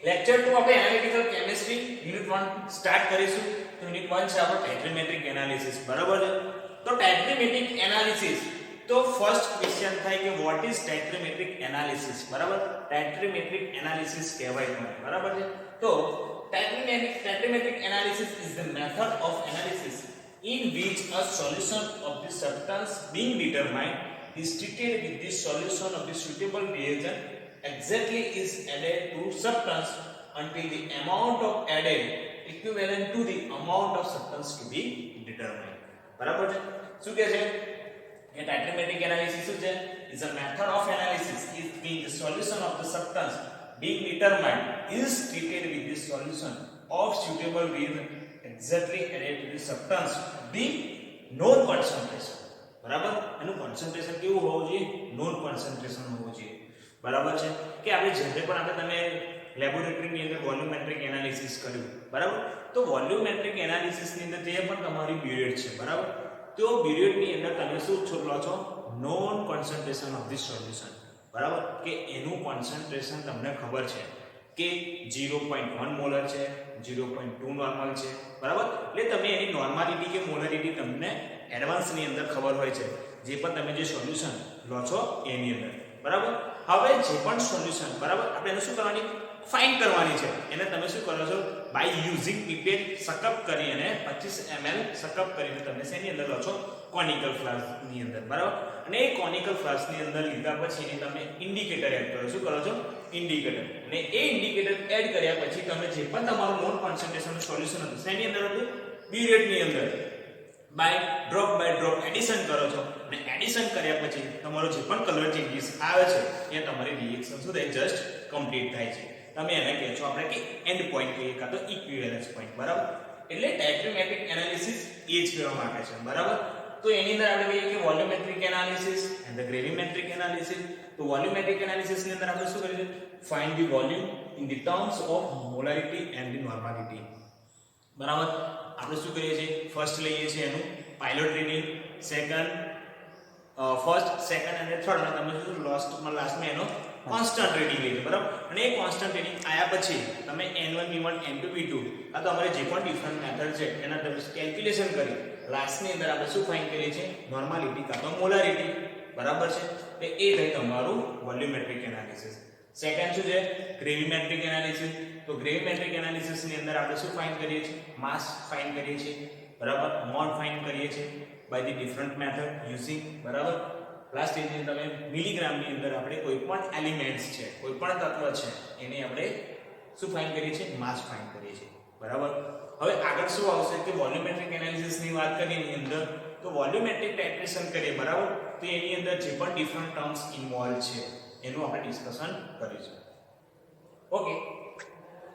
Lecture 2 આપણે analytical chemistry unit 1 start કરીશું. તો યુનિટ 1 છે આપણો ટેટ્રીમેટ્રિક એનાલિસિસ, બરાબર છે. તો ટેટ્રીમેટ્રિક એનાલિસિસ, તો ફર્સ્ટ ક્વેશ્ચન થાય કે વોટ ઇઝ ટેટ્રીમેટ્રિક એનાલિસિસ, બરાબર. ટેટ્રીમેટ્રિક એનાલિસિસ કહેવાય છે, બરાબર છે. તો ટેટ્રીમેટ્રિક analysis is the method of analysis in which a solution of the substance being determined is treated with the solution of the suitable reagent exactly is added to substance until the amount of added equivalent to the amount of substance to be determined, બરાબર છે. શું કહે છે કે ટેટ્રીમેટ્રિક analysis શું છે? is a method of analysis in which the solution of the substance being determined is treated with the solution of suitable reagent exactly added to the substance being known concentration, બરાબર. એનું concentration કેવું હોવું જોઈએ? Non concentration હોવું જોઈએ, બરાબર છે. કે આપણે જ્યારે પણ તમે લેબોરેટરીની અંદર વોલ્યુમેટ્રિક એનાલિસિસ કર્યું, બરાબર. તો વોલ્યુમેટ્રિક એનાલિસિસની અંદર જે પણ તમારી બ્યુરેટ છે, બરાબર, તો બ્યુરેટની અંદર તમે શું લો છો? Non concentration of the solution, બરાબર. કે એનું કોન્સન્ટ્રેશન તમને ખબર છે કે 0.1 મોલર છે, 0.2 નોર્મલ છે, બરાબર. એટલે તમે એની નોર્માલિટી કે મોલરિટી તમને એડવાન્સની અંદર ખબર હોય છે, જે પણ તમે જે સોલ્યુશન લો છો એની અંદર, બરાબર. હવે જે પણ સોલ્યુશન, બરાબર, આપણે એને શું કરવાની? ફાઇન્ડ કરવાની છે. એને તમે શું કરો છો? બાય યુઝિંગ પીપેટ સકઅપ કરી અને 25 ml સકઅપ કરીને તમે શેની અંદર લો છો? કોનિકલ ફ્લાસ્કની અંદર, બરાબર. અને એ કોનિકલ ફ્લાસ્કની અંદર લીધા પછી એને તમે ઇન્ડિકેટર એડ કરો. શું કરો છો? ઇન્ડિકેટર. અને એ ઇન્ડિકેટર એડ કર્યા પછી તમે જે પણ તમારું નોન કોન્સન્ટ્રેશન સોલ્યુશન હતું શેની અંદર હતું? બ્યુરેટની અંદર બાય ડ્રોપ એડિશન કરો છો. અને એડિશન કર્યા પછી તમારો જે પણ કલર ચેન્જીસ આવે છે એ તમારી રિએક્શન શું થાય? જસ્ટ કમ્પ્લીટ થાય છે. તમે એને કહે છો આપણે કે એન્ડ પોઈન્ટ કહીએ કાં તો ઇક્વિવેલન્સ પોઈન્ટ, બરાબર. એટલે ટેટ્રીમેટ્રિક એનાલિસિસ એ જ કહેવા માંગે છે, બરાબર. તો એની અંદર આપણે કહીએ કે volumetric analysis and the gravimetric analysis. તો વોલ્યુમેટ્રિક એનાલિસિસ ની અંદર આપણે શું કરીએ? Find the volume in the terms of molarity and the normality, બરાબર. આપણે શું કરીએ છીએ? ફર્સ્ટ લઈએ છીએ એનું પાયલોટ રીડિંગ, ફર્સ્ટ, સેકન્ડ અને થર્ડ, અને તમે શું લાસ્ટમાં એનો કોન્સ્ટન્ટ રીડિંગ લઈએ, બરાબર. અને એ કોન્સ્ટન્ટ રીડિંગ આયા પછી તમે n1 v1 n2 v2 આ તો અમારે જે પણ ડિફરન્ટ મેથડ છે એના તમે કેલ્ક્યુલેશન કરી લાસ્ટની અંદર આપણે શું ફાઇન્ડ કરીએ છીએ? નોર્માલિટી કાં તો મોલારિટી, બરાબર છે. તો એ થઈ તમારું વોલ્યુમેટ્રિક એનાલિસિસ. સેકન્ડ શું છે? ગ્રેવિમેટ્રિક એનાલિસિસ. તો ગ્રેવિમેટ્રિક એનાલિસિસ ની અંદર આપણે શું ફાઇન્ડ કરીએ છીએ? માસ ફાઇન્ડ કરીએ છીએ, બરાબર. મોડ ફાઇન્ડ કરીએ છીએ by the different method using, બરાબર. લાસ્ટ સ્ટેજની તમે મિલીગ્રામની અંદર આપણે કોઈ પણ એલિમેન્ટ્સ છે, કોઈ પણ તત્વ છે એને આપણે શું ફાઇન્ડ કરીએ છીએ? માસ ફાઇન્ડ કરીએ છીએ, બરાબર. હવે આગળ શું આવશે કે વોલ્યુમેટ્રિક એનાલિસિસની વાત કરીએ એની અંદર તો વોલ્યુમેટ્રિક ટાઇટ્રેશન કરીએ, બરાબર. તો એની અંદર જે પણ ડિફરન્ટ ટર્મ્સ ઇન્વોલ્વ છે એનું આપણે ડિસ્કશન કરીશું. Okay.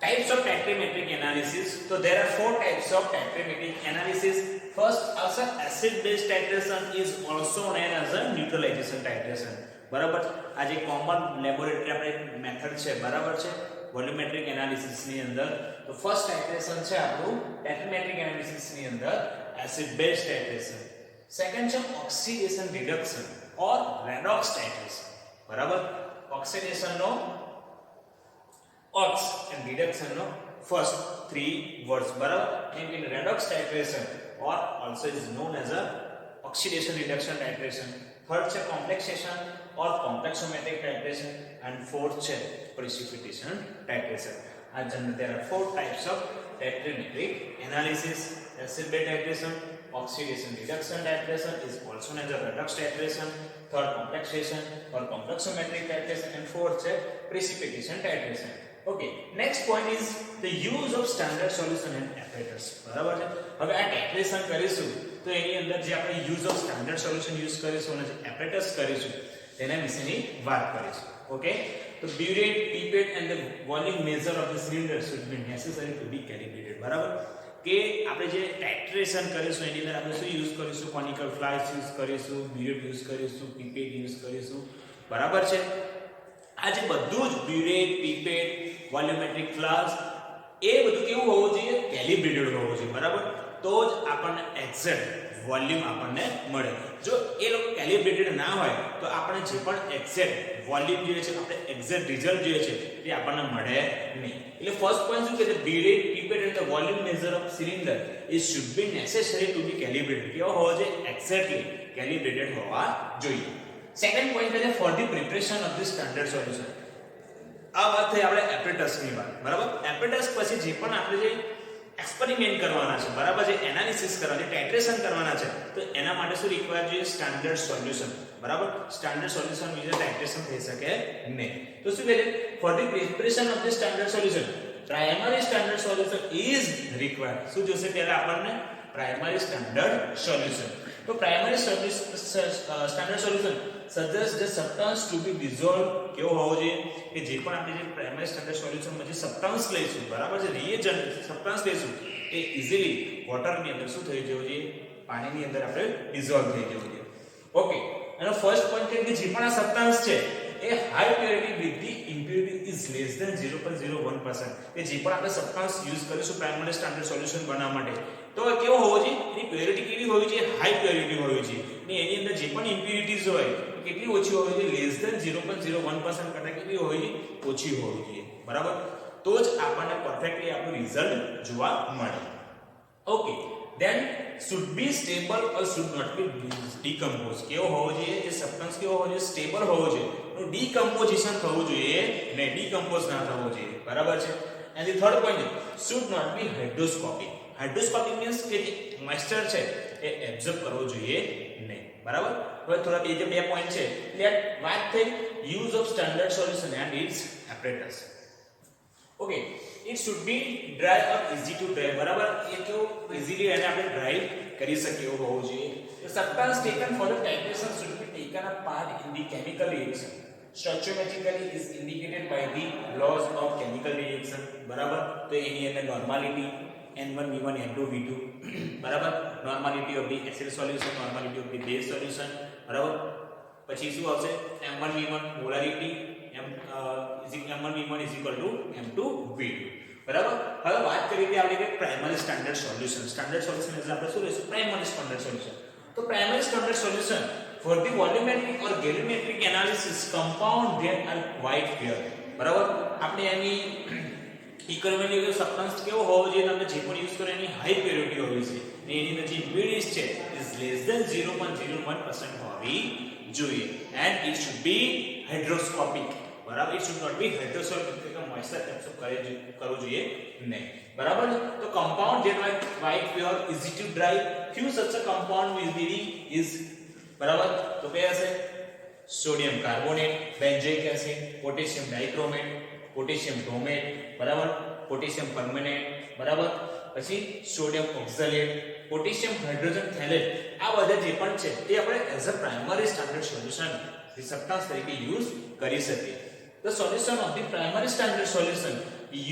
Types of tetrametric analysis. So there are 4 types of tetrametric analysis. First, as an acid-base titration is also known as a neutralization titration. બરાબર. આ જે કોમન લેબોરેટરી આપણે મેથડ છે, બરાબર છે, વોલ્યુમેટ્રિક એનાલિસિસ ની અંદર. તો ફર્સ્ટ ટાઇટ્રેશન છે આપણું ટેટ્રામેટ્રિક એનાલિસિસ ની અંદર એસિડ-બેઝ ટાઇટ્રેશન. સેકન્ડ છે oxidation reduction or redox titration, બરાબર. ઓક્સિડેશન નો ox and reduction no first 3 words, barabar. And in redox titration or also is known as a oxidation reduction titration. Third છે complexation or complexometric titration, and fourth છે precipitation titration. There are 4 types of tetrametric analysis. Acid-base titration, oxidation reduction titration is also known as a redox titration. Third, complexation or complexometric titration, and fourth છે precipitation titration. Okay, next point is the use of standard solution and apparatus, બરાબર છે. હવે આ titration કરીશું તો એની અંદર જે આપણે use of standard solution use કરીશું અને જે apparatus કરીશું તેના વિશેની વાત કરીશું. ઓકે. તો burette, pipette and the volume measure of the cylinder should be necessary to be calibrated, બરાબર. કે આપણે જે ટાઇટ્રેશન કરીશું એની અંદર આપણે શું યુઝ કરીશું? કોનિકલ ફ્લાસ્ક યુઝ કરીશું, burette યુઝ કરીશું, pipette યુઝ કરીશું, બરાબર છે. આ જે બધું જ burette, pipette, વોલ્યુમેટ્રિક ફ્લાસ્ક એ બધું કેવું હોવું જોઈએ? કેલિબ્રેટેડ હોવું જોઈએ, બરાબર. તો જ આપણને એક્ઝેક્ટ વોલ્યુમ આપણને મળે. જો એ લોકો કેલિબ્રેટેડ ના હોય તો આપણે જે પણ એક્ઝેક્ટ વોલ્યુમ જોઈએ છે, આપણે એક્ઝેક્ટ રિઝલ્ટ જોઈએ છે તે આપણને મળે નહીં. એટલે ફર્સ્ટ પોઈન્ટ શું કે the bead pipette and the volume measure of cylinder it should be necessary to be calibrated. કેવો હોવો જોઈએ? એક્ઝેક્ટલી કેલિબ્રેટેડ હોવા જોઈએ. સેકન્ડ પોઈન્ટ છે for the preparation of the standard solution. આ વાત થઈ આપણે એપરેટસની વાત, બરાબર. એપરેટસ પછી જે પણ આપણે જે એક્સપેરિમેન્ટ કરવાના છે, બરાબર, જે એનાલિસિસ કરવાના છે, ટાઇટ્રેશન કરવાના છે, તો એના માટે શું રિક્વાયર છે? સ્ટાન્ડર્ડ સોલ્યુશન, બરાબર. સ્ટાન્ડર્ડ સોલ્યુશન વિશે ટાઇટ્રેશન થઈ શકે નહીં. તો શું કહે છે? For the preparation of the standard solution primary standard solution is required. શું જોશે પહેલા આપણને? Primary standard solution. તો primary standard solution suggest the substance to be dissolve. કેવો હોવો જોઈએ? કે જે પણ આપણે જે પ્રાઇમરી સ્ટાન્ડર્ડ સોલ્યુશનમાં જે સબસ્ટન્સ લઈશું, બરાબર, જે રિએજન્ટ સબસ્ટન્સ લઈશું એ ઇઝીલી વોટરની અંદર શું થઈ જવું જોઈએ? પાણીની અંદર આપણે ડિઝોલ્વ થઈ જવું જોઈએ. ઓકે. અને ફર્સ્ટ પોઈન્ટ કે જે પણ આ સબસ્ટન્સ છે એ high purity with the impurity is less than 0.01%. કે જે પણ આપણે સબસ્ટન્સ યુઝ કરીશું પ્રાઇમરી સ્ટાન્ડર્ડ સોલ્યુશન બનાવવા માટે, તો કેવો હોવો જોઈએ? એની પ્યોરિટી કેવી હોવી જોઈએ? હાઈ પ્યોરિટી હોવી જોઈએ. ને એની અંદર જે પણ ઇમ્પ્યોરિટીઝ હોય કેટલી ઓછી હોવી જોઈએ? લેસ ધેન 0.01% કરતા કેટલી હોવી જોઈએ? ઓછી હોવી જોઈએ, બરાબર. તો જ આપણને પરફેક્ટલી આપણું રિઝલ્ટ જોવા મળે. Okay. then should be stable or should not be decompose. કેવો હોવો જોઈએ? જે સબસ્ટન્સ કેવો હોવો જોઈએ? સ્ટેબલ હોવો જોઈએ. નો ડીકમ્પોઝિશન થવું જોઈએ ને ડીકમ્પોઝ ના થવું જોઈએ, બરાબર છે. and the third point should not be hydroscopic. hydroscopic means કે જે મોઇસ્ચર છે એ એબ્સોર્બ કરવો જોઈએ નહીં, બરાબર. હવે થોડા બે પોઈન્ટ છે એટલે વાત થઈ use of standard solution and its apparatus. Okay. it should be dry or easy to dry, બરાબર. એ તો ઇઝીલી એને આપણે ડ્રાય કરી શકીએ એવું હોવું જોઈએ. the substance taken for the titration should be taken a part in the chemical reaction. stoichiometrically is indicated by the laws of chemical reaction, બરાબર. તો એની અંદર normality n1 v1 n2 v2 બરાબર. Normality of the acid solution, normality of the base solution, બરાબર. પછી શું આવશે? m1 v1 molarity m1 v1 is equal to m2 v2, બરાબર. હવે વાત કરીએ કે આપણે કે primary standard solution. Standard solution એટલે આપણે શું લઈશું? Primary standard solution. તો primary standard solution for the volumetric or galvanometric analysis compound that are quite pure, બરાબર. આપણે એની ઇકોનોમિક સબસ્ટન્સ કેવો હોવો જોઈએ? તમે જે પણ યુઝ કરો એની હાઈ પ્યોરિટી હોવી જોઈએ ને એની અંદર જે ઇમ્પ્યોરિટીઝ છે ઇઝ લેસ ધેન 0.01% હોવી જોઈએ. and it should be hydroscopic, બરાબર. it should not be hydroscopic એટલે મોઇસ્ચર એબ્સોર્બ કરવું જોઈએ નહીં, બરાબર. તો compound that are quite pure, easy to dry, few such a compound will be is, બરાબર. તો કયા હશે? Sodium carbonate, benzoic acid, potassium dichromate, potassium chromate, બરાબર. પોટેશિયમ પરમેનેટ, બરાબર. પછી sodium oxalate, potassium hydrogen phthalate. આ બધા જે પણ છે એ આપણે as a primary standard solution substance તરીકે યુઝ કરી શકીએ. The solution of the primary standard solution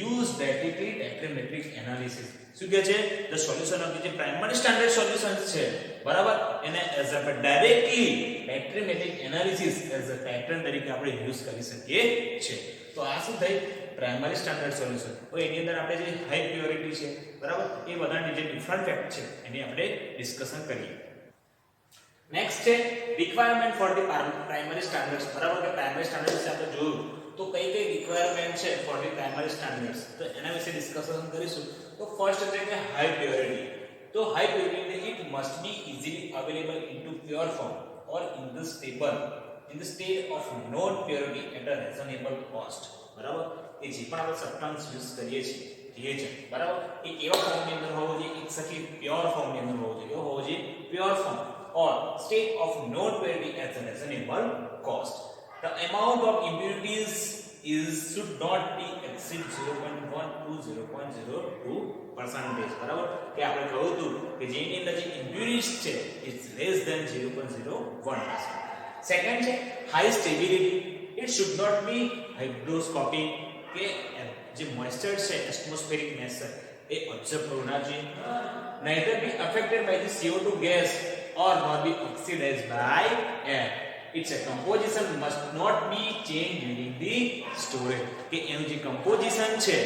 use directly titrimetric analysis. શું કહે છે? the solution of the primary standard solutions છે, બરાબર, એને as a directly titrimetric analysis as a pattern તરીકે આપણે યુઝ કરી શકીએ છીએ. તો આ શું થઈ? Primary standard solution. તો એની અંદર આપણે જે હાઈ પ્યોરિટી છે, બરાબર, એ બધાની જે ડિફરન્ટ ફેક્ટ છે એની આપણે ડિસ્કશન કરીએ. નેક્સ્ટ છે requirement for the primary standards, બરાબર. કે પ્રાઇમરી સ્ટાન્ડર્ડ્સ આપણે જોયું તો કઈ રિક્વાયરમેન્ટ છે ફોર ધ પ્રાઇમરી સ્ટાન્ડર્ડ્સ, તો એના વિશે ડિસ્કશન કરીશું. તો ફર્સ્ટ છે કે હાઈ પ્યોરિટી. તો high purity it must be easily available into pure form or in the state of non purity at a reasonable cost, બરાબર. એ જે પણ આપણે સબસ્ટન્સ યુઝ કરીએ છીએ છે, બરાબર, એ કેવા ફોર્મની અંદર હોવો જોઈએ? એક સખી પ્યોર ફોર્મની અંદર હોવો જોઈએ. હોવો જોઈએ pure form or state of non purity at a reasonable cost. The amount of impurities should not be exceed 0.1 to 0.02%, બરાબર. કે આપણે કહ્યું હતું કે જેની અંદર જે impurities છે is less than 0.01%. સેકન્ડ છે high stability. It should not be hygroscopic, કે જે મોઇસ્ચર છે એટમોસ્ફેરિક મોઇસ્ચર એ ઓબ્ઝર્વ કરવું ના જોઈએ. neither be affected by the CO2 gas or not be oxidized by air. Its composition must not be changed during the storage. કે એનું જે composition છે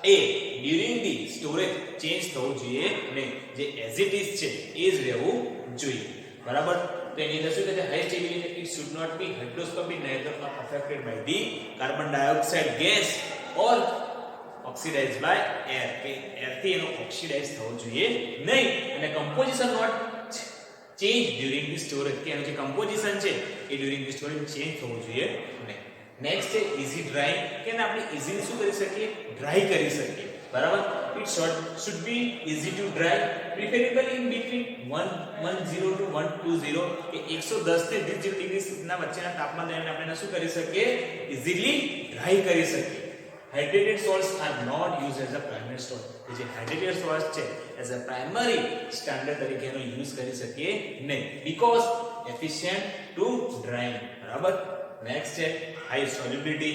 એ ડ્યુરિંગ ધી સ્ટોરેજ ચેન્જ થવું જોઈએ નહીં, જે એઝ ઇટ ઇઝ છે એ જ રહેવું જોઈએ. બરાબર. તો એની અંદર શું કહે છે, high stability it should not be hydroscopic neither affected by the carbon dioxide gas or oxidized by air, કે એર થી એનો ઓક્સિડાઇઝ થવો જોઈએ નહીં, અને composition not change during the storage, કે એનું જે કમ્પોઝિશન છે એ ડ્યુરિંગ ધી સ્ટોરેજ ચેન્જ થવું જોઈએ નહીં. નેક્સ્ટ છે ઇઝી ડ્રાય, કે આપણે ઇઝીલી શું કરી શકીએ, ડ્રાય કરી શકીએ. બરાબર. It should be easy to dry, preferably in between 110 to 120, કે 110 થી 20 ડિગ્રી સુધીના વચ્ચેના તાપમાન લઈને આપણે શું કરી શકીએ, ઇઝીલી ડ્રાય કરી શકીએ. Hydrated salts are not used as a primary salt, કે જે hydrated salts છે as a primary standard તરીકે એનો યુઝ કરી શકીએ નહીં, because efficient to drying. બરાબર. નેક્સ્ટ છે high solubility,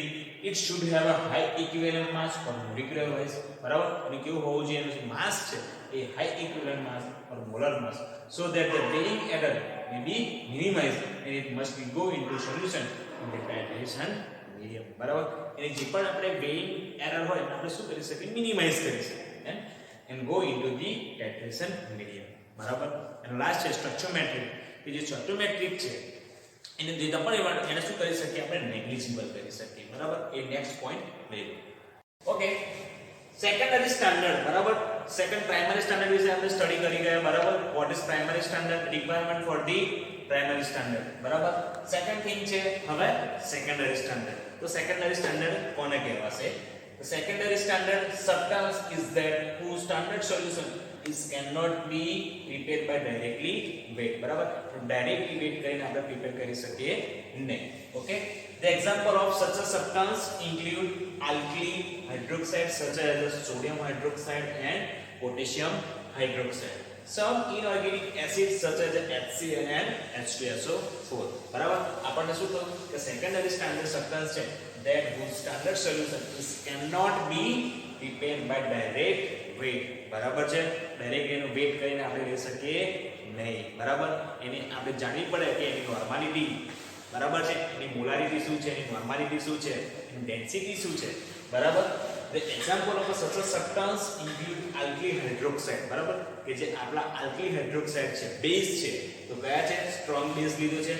it should have a high equivalent mass or molecular mass. બરાબર. અને કેવું હોવું જોઈએ, એનું જે માસ છે એ high equivalent mass or molar mass, so that the weighing error may be minimized and it must be go into solution in the titration medium. બરાબર. એની જે પણ આપણે weighing error હોય આપણે શું કરી શકીએ, મિનિમાઇઝ કરી શકીએ and go into the titration medium. બરાબર. અને લાસ્ટ છે સ્ટોઇચિયોમેટ્રિક, કે જે સ્ટોઇચિયોમેટ્રિક છે એને જે પણ એને શું કરી શકીએ, આપણે નેગ્લિજિબલ કરી શકીએ. બરાબર. એ નેક્સ્ટ પોઈન્ટ લઈ લો. ઓકે. Secondary standard. બરાબર. સેકન્ડ પ્રાઇમરી સ્ટાન્ડર્ડ વિશે આપણે સ્ટડી કરી ગયા. બરાબર. What is primary standard, requirement for the primary standard. બરાબર. સેકન્ડ થિંગ છે હવે સેકન્ડરી સ્ટાન્ડર્ડ. તો સેકન્ડરી સ્ટાન્ડર્ડ કોને કહેવાશે? The secondary standard substance is that whose standard solution is cannot be prepared by directly weight. બરાબર. Directly wet કરીને આપણે prepare કરી શકીએ નહીં. Okay. The example of such a substance include alkali hydroxide such as sodium hydroxide and potassium hydroxide. Some inorganic acids such as HCl and H2SO4. બરાબર. આપણને શું થયું કે સેકન્ડરી સ્ટાન્ડર્ડ સબસ્ટન્સ છે that whose standard solution is cannot be prepared by direct weight. બરાબર છે. Direct એનો wet કરીને આપણે લઈ શકીએ નહીં. બરાબર. એને આપણે જાણવી પડે કે એની નોર્માલિટી બરાબર છે, એની મોલારિટી શું છે, એની નોર્માલિટી શું છે, એની ડેન્સિટી શું છે. બરાબર. The example of such a substance include alkali hydroxide. બરાબર. કે જે આપણા alkali hydroxide છે, બેઝ છે, તો કયા છે, સ્ટ્રોંગ બેઝ લીધો છે,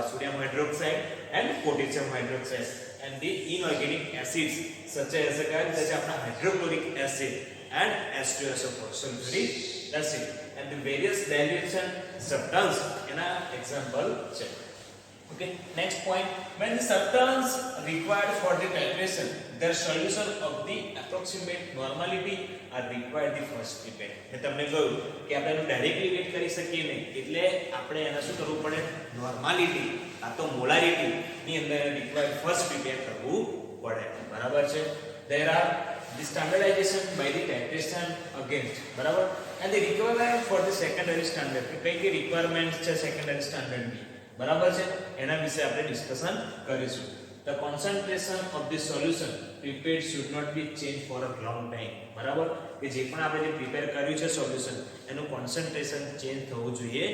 sodium hydroxide and potassium hydroxide, and the inorganic acids such as આપણા hydrochloric acid and H2SO4 sulfuric acid, and the various dilution substance એના example છે. Okay. Next point, when the substance required for the titration, their solution of the approximate normality are required the first prepare. મેં તમને કહ્યું કે આપણે એનું directly wet કરી શકીએ નહીં, એટલે આપણે એને શું કરવું પડે, નોર્માલિટી આ તો મોલારિટી ની અંદર રિક્વાયર્ડ ફર્સ્ટ પ્રિપેર કરવું પડે. બરાબર છે. There are the standardization by the titration against. બરાબર. and the requirement for the secondary standard, કે કઈ કઈ રિક્વાયરમેન્ટ્સ છે સેકન્ડરી સ્ટાન્ડર્ડ ની. બરાબર છે. એના વિશે આપણે ડિસ્કશન કરીશું. The concentration of the solution prepared should not be changed for a long time. બરાબર. કે જે પણ આપણે જે પ્રિપેર કર્યું છે સોલ્યુશન એનું કોન્સન્ટ્રેશન ચેન્જ થવું જોઈએ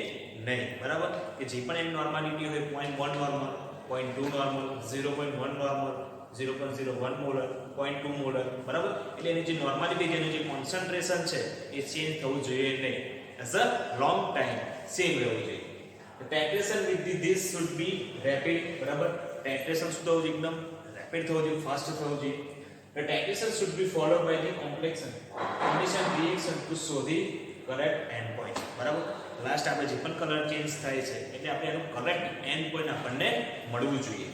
નહીં. બરાબર. કે જે પણ એની નોર્માલિટી હોય 0.1 normal, 0.2 normal, 0.1 normal, 0.01 molar, 0.2 molar. બરાબર. એટલે એની જે નોર્માલિટી જેનું જે કોન્સન્ટ્રેશન છે એ ચેન્જ થવું જોઈએ નહીં. As a long time same રહેવું જોઈએ. The titration with this should be rapid. બરાબર. titration શું થવું જોઈએ, એકદમ રેપિડ થવું જોઈએ, ફાસ્ટ થવું જોઈએ. The titration should be followed by the complex condition reaction to show the correct end point. બરાબર. લાસ્ટ આપણે જે પણ કલર ચેન્જ થાય છે એટલે આપણે એનું કરેક્ટ એન્ડ પોઈન્ટ આપણને મળવું જોઈએ.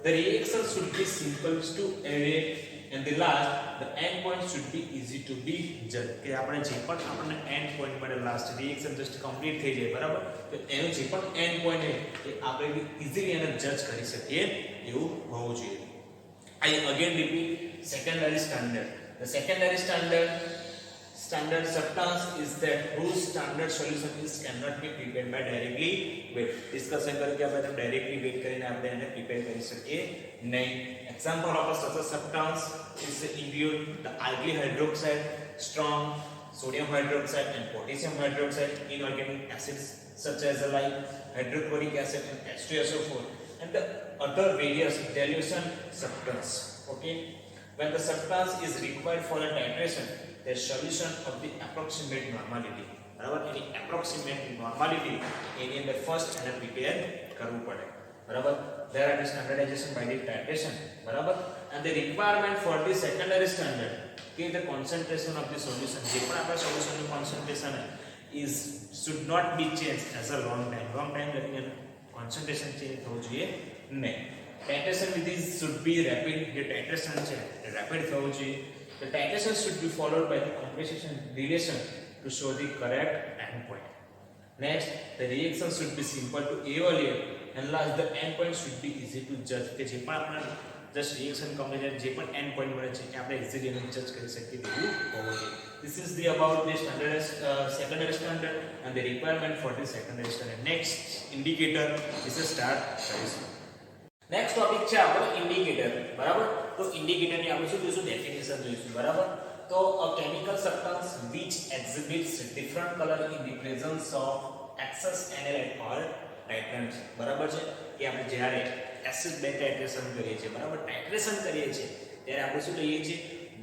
The reaction should be simple to evaluate and the last the end point should be easy to be judged. કે આપણે જે પણ આપણને એન્ડ પોઈન્ટ મળે, લાસ્ટ રિએક્શન જસ્ટ કમ્પ્લીટ થઈ જાય. બરાબર. તો એનું જે પણ એન્ડ પોઈન્ટ છે એ આપણે ઇઝીલી એને જજ કરી શકીએ એવું હોવું જોઈએ. I again repeat, secondary standard. The secondary standard substance is that whose standard solution is cannot be prepared by directly weight. Discussion करके આપણે directly weight કરીને આપણે એને prepare કરી શકીએ નહીં. Example of such a substance is include the alkali hydroxide, strong sodium hydroxide and potassium hydroxide, inorganic acids such as like hydrochloric acid and H2SO4, and the other various dilution substance. Okay. when the substance is required for the titration, the solution of the approximate normality, બરાબર એની approximate normality એની અંદર first એને prepare કરવું પડે, બરાબર. there are the standardization by the titration, બરાબર, and the requirement for the secondary standard કે the concentration of the solution, જે પણ આપણા solution નું concentration is should not be changed as a long time દરમિયાન concentration change થવું જોઈએ નહીં. titration વિધિ should be rapid, જે titration છે એ rapid થવું જોઈએ. the titration should be followed by the compensation relation to show the correct endpoint. next, the reaction should be simple to evaluate and last the endpoint should be easy to judge, કે જે પણ આપણે just reaction combination જે પણ endpoint મળે છે કે આપણે easily એને judge કરી શકીએ તેવું હોવું જોઈએ. this is the about the standard secondary standard and the requirement for the secondary standard. next indicator is a start કરીશું. નેક્સ્ટ ટોપિક છે આપણો ઇન્ડિકેટર, બરાબર. તો ઇન્ડિકેટર ની આપણે શું જોઈશું, ડેફિનેશન જોઈશું, બરાબર. તો a chemical substance which exhibits different color in the presence of excess analyte or titrant, બરાબર છે. કે આપણે જ્યારે એસિડ બેઝ ટાઇટ્રેશન કરીએ છીએ, બરાબર, ટાઇટ્રેશન કરીએ છીએ ત્યારે આપણે શું લઈએ છીએ,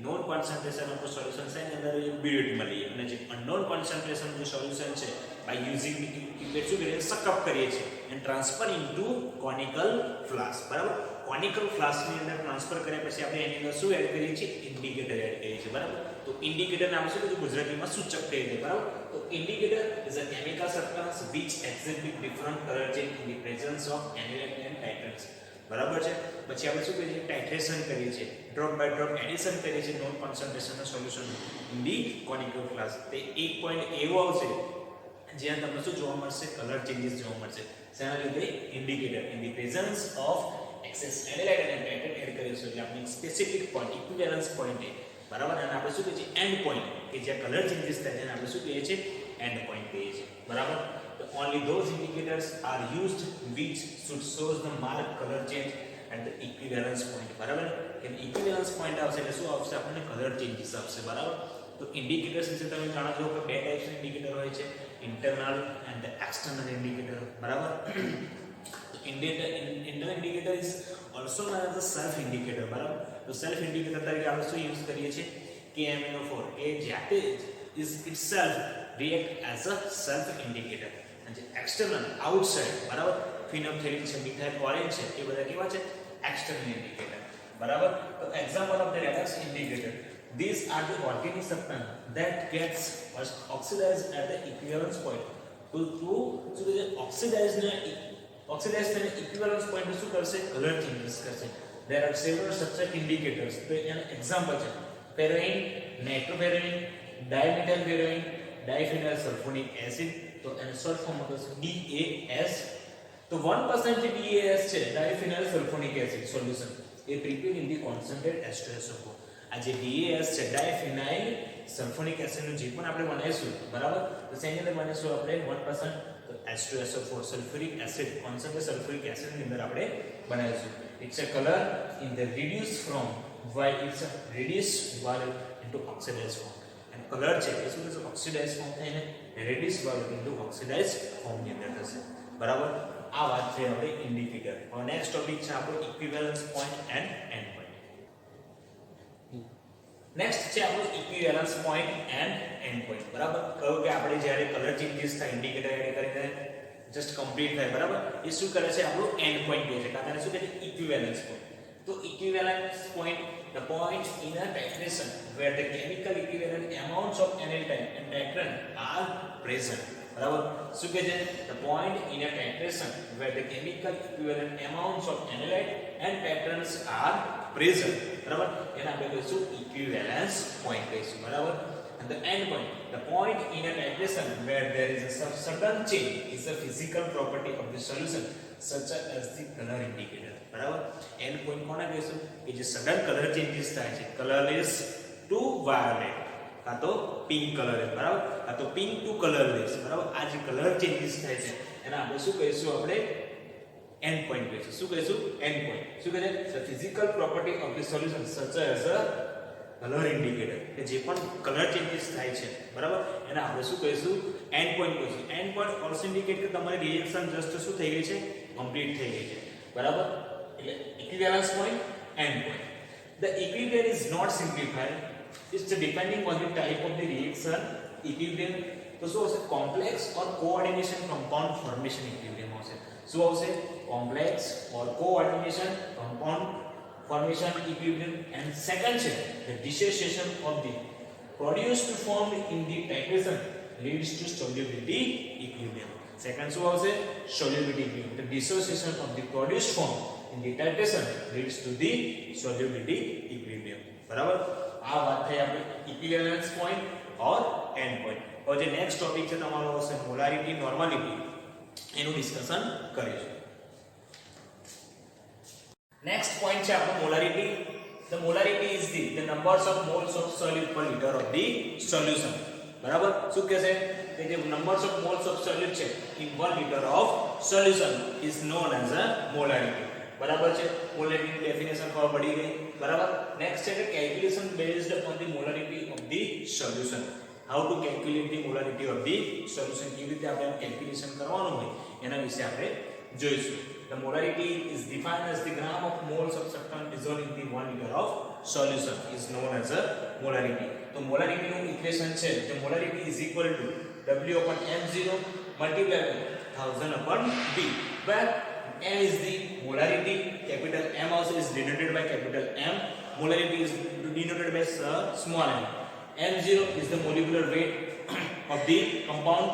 નોન કોન્સન્ટ્રેશન ઓફ સોલ્યુશન છે એની અંદર બ્યુરેટમાં લઈએ અને જે અનનોન કોન્સન્ટ્રેશન જે સોલ્યુશન છે બાય યુઝિંગ ઇક્વિવેલન્ટ શું કરીએ, સકઅપ કરીએ છીએ and transfer into conical flask, બરાબર. કોનિકલ ફ્લાસ્ક ની અંદર ટ્રાન્સફર કર્યા પછી આપણે એની અંદર શું એડ કરીએ છીએ, ઇન્ડિકેટર એડ કરીએ છીએ, બરાબર. તો ઇન્ડિકેટર નામ શું કીધું, ગુજરાતીમાં સૂચક કહીએ, બરાબર. તો indicator is a chemical substance which exhibit different color change in the presence of analyte and titrants, બરાબર છે. પછી આપણે શું કરીએ, ટાઇટ્રેશન કરીએ છીએ, ડ્રોપ બાય ડ્રોપ એડિશન કરીએ છીએ નોન કોન્સન્ટ્રેશનના solution in the conical flask. તે એક પોઈન્ટ એવો આવશે જ્યાં તમને શું જોવા મળશે, કલર ચેન્જીસ જોવા મળશે. શેના લીધે, indicator in the presence of excess analyte અને ટાઇટ્રન્ટ એડ કરીશું એટલે આપણે સ્પેસિફિક પોઈન્ટ, ઇક્વિવેલન્સ પોઈન્ટ એ, બરાબર. અને આપણે શું કહીએ છીએ, એન્ડ પોઈન્ટ, કે જ્યાં કલર ચેન્જીસ થાય છે આપણે શું કહીએ છીએ, એન્ડ પોઈન્ટ કહીએ છીએ, બરાબર. So only those indicators are used which should shows the marked color change at the equivalence point, બરાબર. કે equivalence point આવશે એટલે શું આવશે, આપણને કલર ચેન્જીસ આવશે, બરાબર. તો ઇન્ડિકેટર્સ વિશે તમે જાણો છો કે બે ટાઈપ્સના ઇન્ડિકેટર હોય છે, ઇન્ટરનલ એન્ડ એક્સટર્નલ ઇન્ડિકેટર, બરાબર. internal indicator is also known as the self indicator, બરાબર. તો self indicator તરીકે આપણે શું યુઝ કરીએ છીએ, KMnO4, કે જાતે is itself react as a self indicator. અને જે એક્સટર્નલ આઉટસાઇડ, બરાબર, ફિનોલ્ફથેલિન છે, મિથાઇલ ઓરેન્જ છે, એ બધા કેવા છે, એક્સટર્નલ ઇન્ડિકેટર, બરાબર. તો example of the redox indicator, these are the organic substance that gets oxidized at the equivalence point. તો શું કહે છે, ઓક્સિડાઇઝ થઈને ઇક્વિવેલન્સ પોઈન્ટ શું કરશે, કલર ચેન્જીસ કરશે. there are several such indicators. તો એના એક્ઝામ્પલ છે ફેરોઇન, નાઇટ્રોફેરોઇન, ડાયમિથાઇલફેરોઇન, ડાયફિનાઇલ સલ્ફોનિક એસિડ. તો એનો શોર્ટ ફોર્મ હતો DAS. તો 1% જે DAS છે, ડાયફિનાઇલ સલ્ફોનિક એસિડ સોલ્યુશન, એ prepared in the concentrate H2SO4. આ જે DAS છે, ડાયફિનાઇલ સલ્ફોનિક એસિડ નું જે પણ આપણે બનાવીશું, બરાબર, તો શેની અંદર બનાવીશું આપણે 1% H2SO4 sulphuric acid, concentrate sulphuric acid ની અંદર આપણે બનાવીશું. It's a color in the reduced form while it's a reduced value into oxidized form. And color છે એ શું થશે, oxidized form થઈને reduced value into oxidized form ની અંદર થશે, બરાબર. આ વાત છે આપણે ઇન્ડિકેટર. હવે નેક્સ્ટ ટોપિક છે આપણો equivalence point and end point. Next છે આપણો equivalence point and end point, બરાબર. કહ્યું કે આપણે જ્યારે કલર ચેન્જીસ થાય ઇન્ડિકેટર એડ કરીને જસ્ટ કમ્પ્લીટ થાય, બરાબર, એ શું કરે છે, આપણું એન્ડ પોઈન્ટ કહે છે, કારણ કે શું કહે છે, ઇક્વિવેલન્સ પોઈન્ટ. તો equivalence point, the point in a titration where the chemical equivalent amounts of analyte and titrant are present, બરાબર. શું કહે છે, the point in a titration where the chemical equivalent amounts of analyte and titrants are present, બરાબર, એને આપણે કહીશું equivalence point કહીશું, બરાબર. And the end point, the point in a titration where there is a sudden change is a physical property of the solution such as the color indicator, બરાબર. end point કોને કહીશું, કે જે sudden colour changes થાય છે, colourless two violet, કાં તો pink colourless, બરાબર, કાં તો પિંક ટુ કલરલેસ, બરાબર. આ જે કલર ચેન્જીસ થાય છે એને આપણે શું કહીશું, આપણે end point કહીશું. શું કહીશું, end point. શું કહે છે, the physical property of the solution such as a colour indicator, કે જે પણ કલર ચેન્જીસ થાય છે, બરાબર, એને આપણે શું કહીશું, એન્ડ પોઈન્ટ કહીશું. એન્ડ પોઈન્ટ ઓલ્સો ઇન્ડિકેટ કે તમારી રિએક્શન જસ્ટ શું થઈ ગઈ છે, કમ્પ્લીટ થઈ ગઈ છે, બરાબર. એટલે equivalence point, end point. The equilibrium is not simplified. It's depending on the type of the reaction. Equilibrium तो શું હશે કોમ્પ્લેક્સ ઓર કોઓર્ડિનેશન કમ્પાઉન્ડ ફોર્મેશન ઇક્વિલિબ્રિયમ હશે. શું આવશે complex or coordination compound formation equilibrium. And second છે the dissociation of the produced formed in the titration leads to solubility equilibrium. Second શું આવશે solubility equilibrium. The dissociation of the produced form in the titration leads to the solubility equilibrium. બરાબર આ વાત થઈ આપણે equivalence point और end point. और જે next topic છે તમારો હશે molarity normality એનું ડિસ્કશન કરીશું. Next point છે આપણો molarity. The molarity is the numbers of moles of solute per liter of the solution. બરાબર શું કહે છે કે જે numbers of moles of solute છે in 1 liter of solution is known as a molarity. બરાબર છે molarity ડેફિનેશન ખબર પડી ગઈ. બરાબર નેક્સ્ટ છે કે calculation based upon the molarity of the solution. How to calculate the molarity of the solution, કેવી રીતે આપણે કેલ્ક્યુલેશન કરવાનું હોય એના વિશે આપણે જોઈશું. The molarity is defined as the gram of moles of substance dissolved in the 1 liter of solution is known as a molarity. તો molarity નું ઇક્વેશન છે the molarity is equal to W upon m0 multiplied by 1000 upon V, where m is the molarity, capital M also is denoted by capital M, molarity is denoted by small m. M0 is the molecular weight of the compound,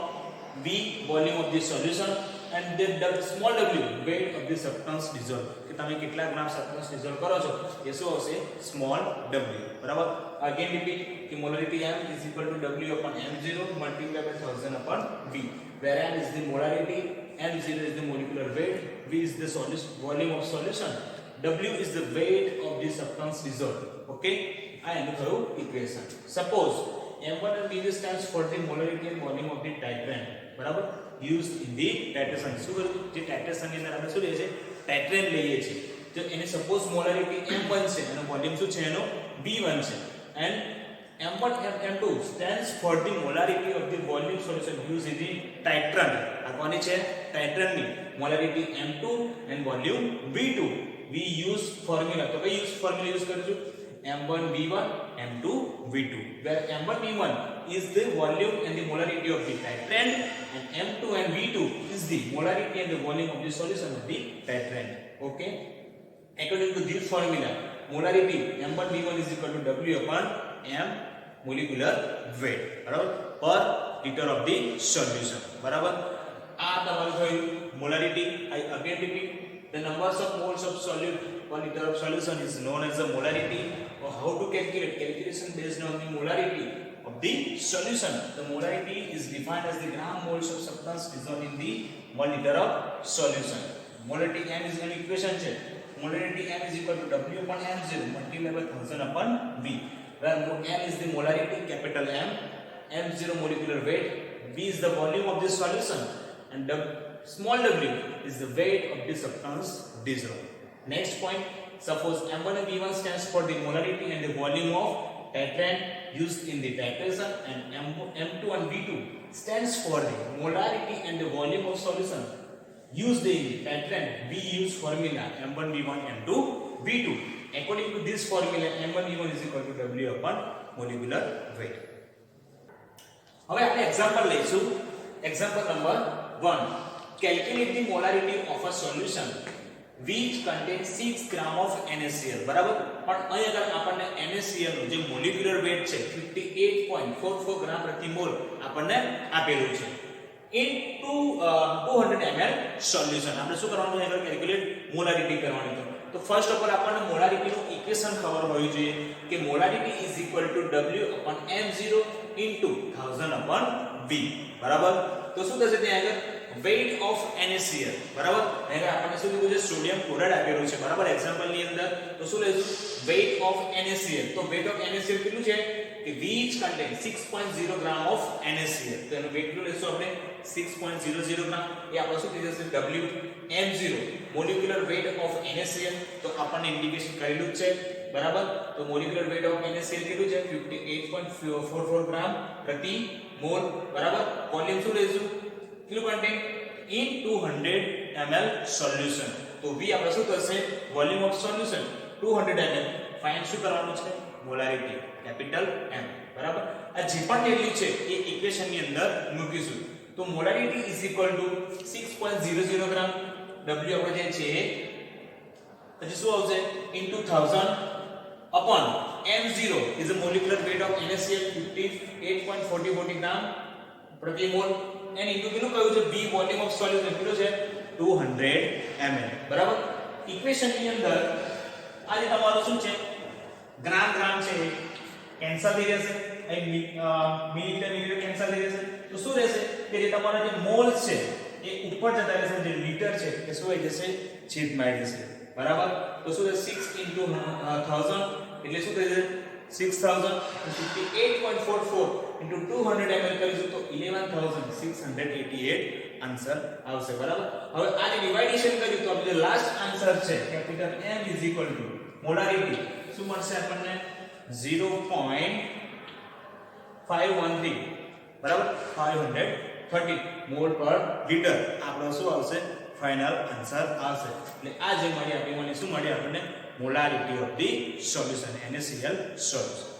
V volume of the solution, and the small w weight of the substance dissolved. કે તમે કેટલા ગ્રામ substance dissolve કરો છો એ શું હશે small w. બરાબર again repeat કે molarity m is equal to w upon m0 multiplied by 1000 upon v, where m is the molarity, m0 is the molecular weight, v is the volume of solution, w is the weight of the substance dissolved. Okay, આ એનું થયું equation. Suppose m1 and v stands for the molarity and volume of the titrant. બરાબર used in the titration. શું કરું જે titration ની અંદર આપણે શું લઈએ છે titrant લઈએ છીએ. તો એને સપોઝ મોલારિટી m1 છે અને વોલ્યુમ શું છે એનો v1 છે, and m1 and m2 stands for the molarity of the volume solution used in the titrant. આ કોની છે titrant ની molarity m2 and volume v2. we use formula, તો કઈ use formula use કરીશું m1 v1 m2 v2, where m1 v1 is the volume and the molarity of the titrant, and m2 and v2 is the molarity and the volume of the solution of the titrant. Okay, according to this formula molarity m1 v1 is equal to w upon m molecular weight, બરાબર per liter of the solution. બરાબર આ તમારું થયું molarity. I again repeat, the numbers of moles of solute per liter of solution is known as the molarity. Or how to calculate? Calculation based on the molarity of the solution. The molarity is defined as the gram moles of substance dissolved in the 1 liter of solution. Molarity m is an equation છે. Molarity m is equal to w upon m0 multiplied by 1000 upon v, where m is the molarity, capital M, m0 molecular weight, v is the volume of the solution, and the small w is the weight of the substance dissolved. Next point, suppose m1 and v1 stands for the molarity and the volume of titrant used in the titration, and m2 and v2 stands for the molarity and the volume of solution used in the titrant. We use formula m1 v1 m2 v2. According to this formula m1 v1 is equal to w upon molecular weight. હવે આપણે example લઈશું. Example number 1, calculate the molarity of a solution which contains 6 gram of NaCl. બરાબર પણ અહીં અગર આપણને NaCl નું જે મોલેક્યુલર વેટ છે 58.44 ગ્રામ પ્રતિ મોલ આપણને આપેલું છે in 200 ml solution. આપણે શું કરવાનું છે અગર કેલ્ક્યુલેટ મોલારિટી કરવાની તો ફર્સ્ટ ઓફ ઓલ આપણને મોલારિટી નું ઇક્વેશન ખબર હોવી જોઈએ કે molarity is equal to W upon m0 into 1000 upon V. બરાબર તો શું થશે ત્યાં આગળ weight of NaCl. બરાબર અહીંયા આપણને શું કીધું છે સોડિયમ ક્લોરાઇડ આપેલું છે. બરાબર એક્ઝામ્પલ ની અંદર તો શું લઈશું weight of NaCl. તો weight of NaCl કેટલું છે કે which contain 6.0 gram of NaCl. તો એનું weight કેટલું લેશું આપણે 6.00 ગ્રામ. એ આપણે શું થઈ જશે W m0 molecular weight of NaCl. તો આપણને ઇન્ડિકેશન કરેલું જ છે. બરાબર તો molecular weight of NaCl કેટલું છે 58.44 ગ્રામ પ્રતિ મોલ. બરાબર વોલ્યુમ શું લઈશું કેટલું કન્ટેન્ટ in 200 ml solution. તો V આપણે શું થશે volume of solution 200 ml find શું કરવાનું છે મોલારિટી કેપિટલ M બરાબર આ જે પણ વેલ્યુ છે એ ઇક્વેશન ની અંદર મૂકીશું તો molarity is equal to 6.00 gram W આપણે જે છે પછી શું આવશે into 1000 upon M0 is the molecular weight of NaCl 58.40 ગ્રામ પ્રતિ મોલ and into કેટલું કહ્યું છે B વોલ્યુમ ઓફ સોલ્યુશન કેટલું છે 200 ml બરાબર ઇક્વેશન ની અંદર આ જે તમારું શું છે ગ્રામ ગ્રામ છે કેન્સલ થઈ જશે અહીં મિલીમીટર મિલીમીટર કેન્સલ થઈ જશે તો શું રહેશે કે જે તમારા જે મોલ્સ છે એ ઉપર જતા રહેશે જે લીટર છે એ શું આવી જશે છેદમાં આવી જશે બરાબર તો શું થશે 6 into 1000 એટલે શું થઈ જશે 6058.44 into 200 ml કરીશું તો 11688 આન્સર આવશે બરાબર હવે આ જે ડિવાઇડેશન કર્યું તો આપણે લાસ્ટ આન્સર છે capital M is equal to molarity શું મળશે આપણને 0.513 બરાબર 530 મોલ પર લિટર આપણો શું આવશે ફાઇનલ આન્સર આવશે એટલે આ જે મળી આપી મને શું મળી આપણને molarity of the solution NaCl solution